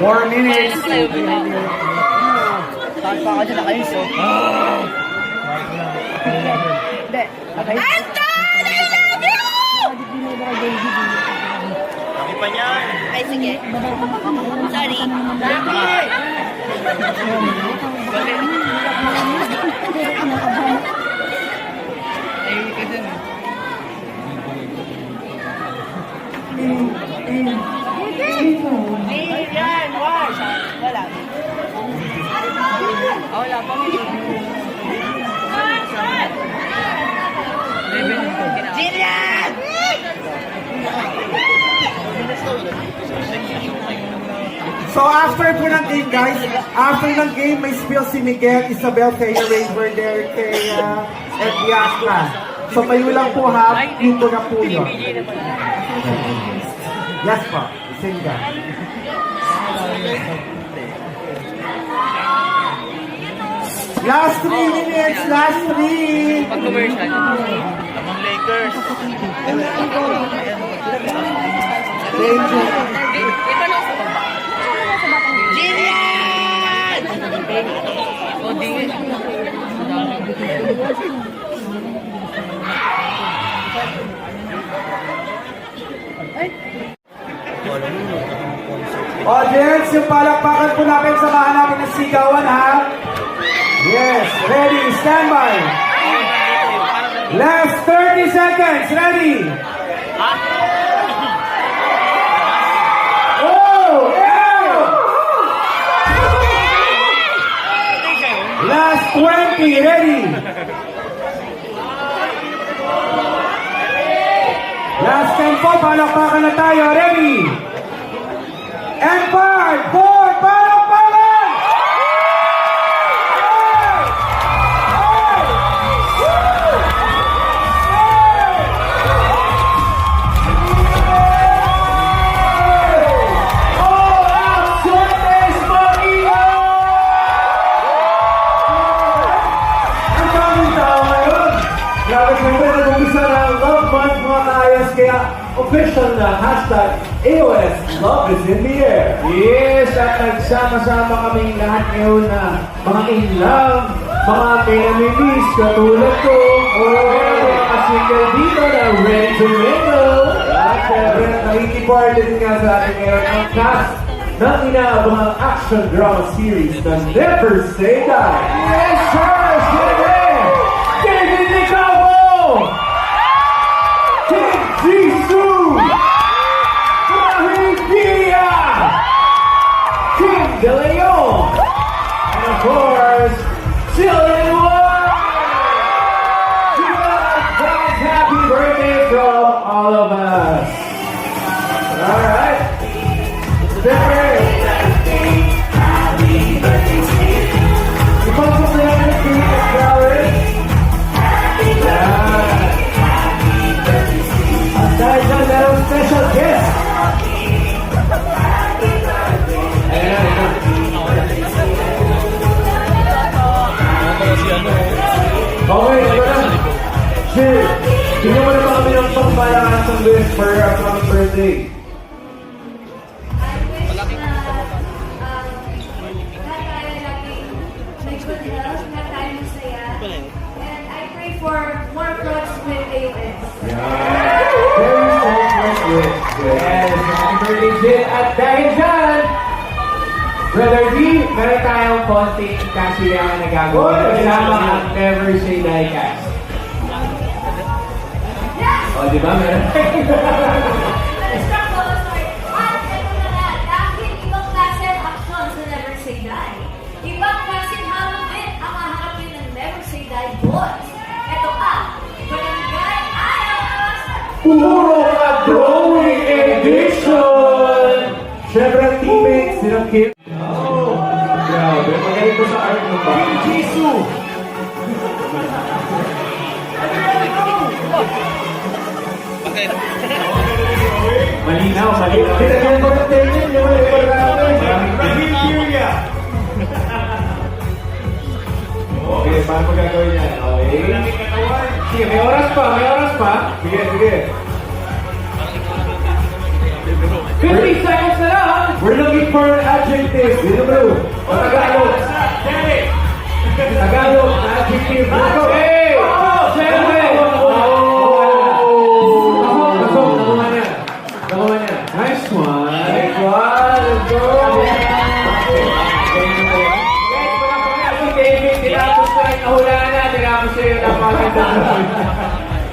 4 minutes. Saan pa kasi nakaiso? Hindi. Anton! I love you! Laki pa niyan. Ay, sige. Sorry. Yan, why? Wala. Wala pa. Jillian! So after po ng game guys, after ng game may spill si Miguel, Isabel, kay Raver, Derek, kay Bianca. So kayo lang po ha, dito na po yun. Yes po, singa. Last 3 minutes, last 3. Pag-commercial. Lamang Lakers. Thank you. Jillian! O, dingin. Audience, yung palakpakan po namin, samahan namin ng sigawan ha. Yes, ready, stand by. Last 30 seconds, ready. Oh, yeah. Last 20, ready. Last 10 po, palakpakan na tayo, ready. And 5, 4, palakpakan! Grabe siyempre, nag-umpisa ng Love Month mga kaayas, kaya official na hashtag AOS Love is in the air. Yes, at nagsama-sama kaming lahat ngayon na mga in love, mga pinamimiss katulad ko, o mga single dito na ready to mingle. At syempre, nakikiparty din nga sa atin ngayon ang cast ng inaabangang action drama series na Never Say Die. Yes, sir! Syempre! David Nicavo! Kim Jisoo! Mahing Pia! Kim De Leon! And of course, Jillian Ward! Advance happy birthday from all of us! Alright! Different! Ipasok na natin ang King of Flowers. At dahil dyan, merong special guest. Ayan, ayan. Okay, ito na. Shit, bigyan mo na ba kami ng pagbayaran sa Luis for your upcoming birthday? And I pray for more clothes with AOS. Yes, happy birthday, Jill. At dahil dyan, Brother D, meron tayong konting kasiyahan na gagawin. Kasama ang Never Say Die cast. O, di ba? Meron tayong Extra photo story. At ito na nga, dahil ibang klase ang action sa Never Say Die. Ibang klase hamon din ang haharapin ng Never Say Die boys. Ito ang Barangay Ayos! Puro ka-drawing edition! Siyempre, ang teammates, silang Kim. Oh, grabe. Magaling ko sa art mo ba? Kim Jisoo! Malinaw, malinaw. Pinagyan ko ng tenyon, yung mga ibarangay. Rahim Furia! Okay, paano mo gagawin yan? Okay. Sige, may oras pa, may oras pa. Sige, sige. 50 seconds na lang. We're looking for an adjective. Dito bro. O Tagalog. Tagalog, adjective. Let's go. Hey! Siyempre! Nakuha niya. Nakuha niya. Nice one. Nice one. Let's go. Guys, wala pa kaya si David. Tinapos ko na nahulaan na. Tinapos siya yung napakaganda.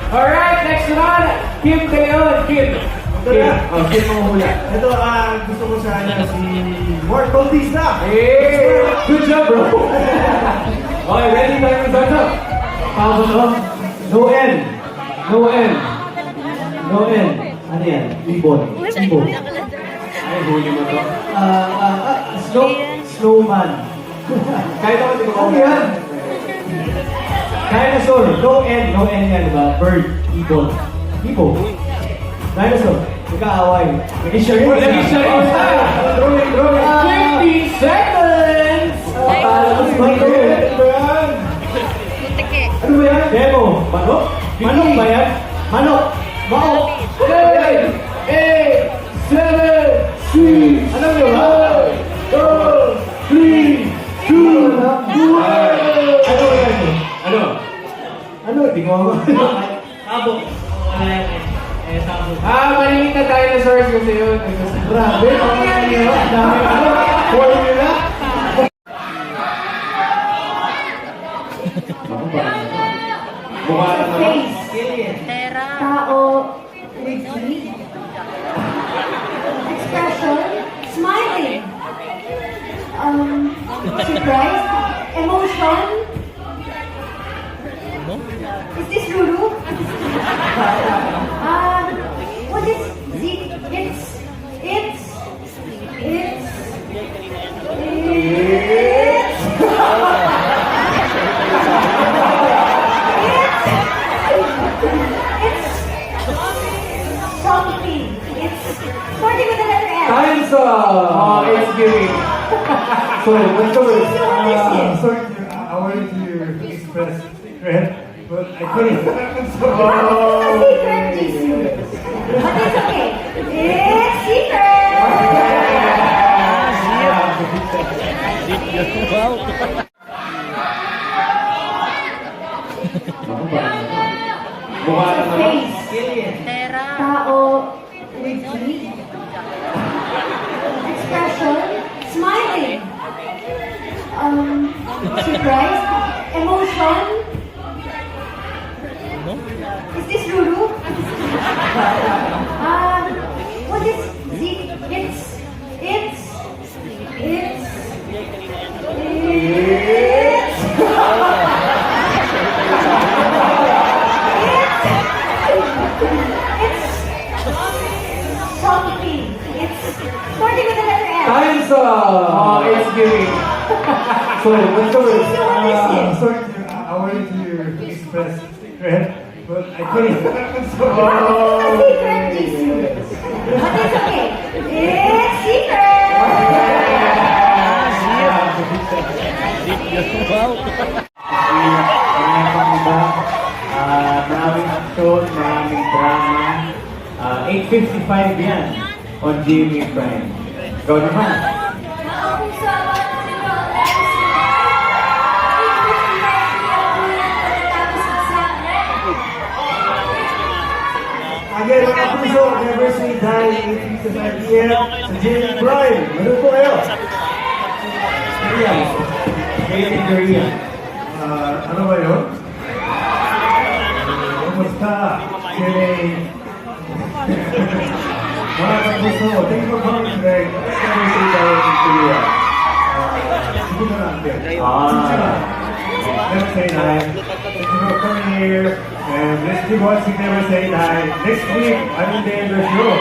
Alright, next one. Kim kayo. Kim. Kim ang hula. Ito, gusto ko sana si Mark Bautista. Hey! Good job, bro! Okay, ready tayo ng data? Paano to? No N. No N. No N. Ano yan? Ibon. Ibon. Ay, huli mo to. Snowman. Kahit ako, hindi ko Ano yan? Dinosaur. No N. No N yan, diba? Bird. Ibon. Ibon. Dinosaur. Nagkaaway. Nag-share yun. Nag-share yun. Drawing, drawing. 50 seconds! Patalo ko si Mike. Teke. Ano ba yan? Demo. Manok? Manok ba yan? Manok. Manok. 10, 8, 7, 6. Alam nyo ba? 4, 3, 2, 1. Ano ba yan? Ano? Ano? Di ko ako. Sabo. Maliit na dinosaurs kasi yun. Grabe, pangalan nyo. Dami ano. Formula. Mukha na naman. Tera. Tao with E. Expression, smiling. Surprise, emotion. Is this Lulu? What is Z? It's something. It's starting with the letter L. Time's up. It's giving. So, what's the word? Sorry, I wanted to express regret, but I couldn't. I'm sorry. A secret, Jesus. But it's okay. It's secret. Mukha na naman. Tera. Tao with E. Expression, smiling. Surprise, emotion. Is this Lulu? What is Z? It's something. It's starting with the letter L. Time's up. It's giving. So, what's the word? Sorry, I wanted to express regret, but I couldn't. I'm sorry. A secret, Jesus. But it's okay. It's secret. Maraming iba. Maraming action, maraming drama. 8:55 yan on GMA Prime. Go naman. Again, mga puso, never say die, 8:55 p.m. sa Jimmy Prime. Ano po kayo? Korean. Korean Korean. Ano ba yun? Kumusta? Jimmy? Mga kapuso, thank you for coming today. Never say die in Korea. Sige na lang din. Never say die. Thank you for coming here. And let's keep watching Never Say Die. Next week, I'm in the end of the show.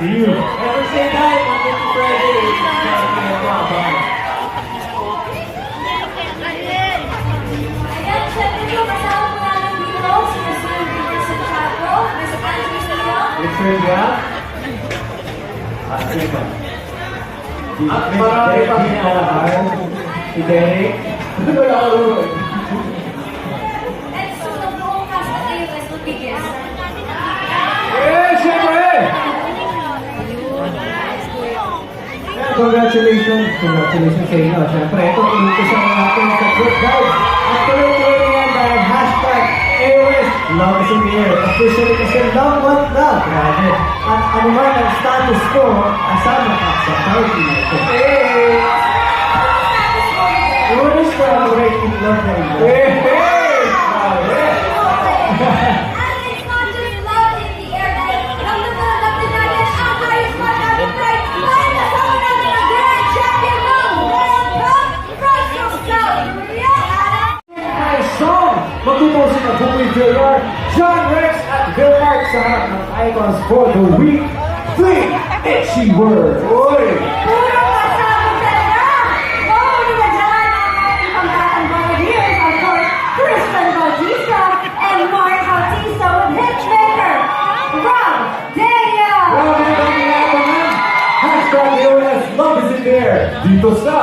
See you. Never say die. Monday to Friday. Ayan, syempre po, kasama po namin dito si Mr. Vincent Chaco, Mr. Anthony Stillo, Mr. Gap. At marami pang inalahan. Si Derek. Wala ko rin. and so the buong cast ng AOS will be guests. Eh, syempre! congratulations sa inyo. Siyempre, ito, inutusan na natin sa group guys. At tuloy-tuloy na yan dahil hashtag AOS Love is in the air. Officially kasi love month na. Grabe. At ano man ang status ko, kasama ka sa party na ito. Hey! What is the rating love na ito? Hey! Grabe! And it's not just love in the air, dahil ramdaman din natin ang highest mark natin right. Dahil kasama natin ang grand champion ng World Cup from South Korea. My song! Magtutusin na Bumi Villar, John Rex at Vilmark sa harap ng icons for the week. Fling! Itchy word! Uy! Puro kasama talaga! Mauli na dyan ang ating pangkatang volunteers, of course, Kristen Bautista and Mark Bautista with Hitchmaker, Rob Daniel! Grabe na kami naabangan! Hashtag AOS Love is in the air. Dito sa...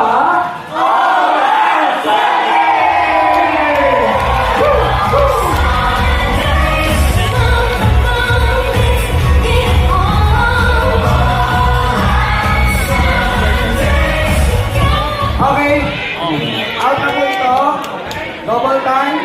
Okay. Out na po ito. Double time.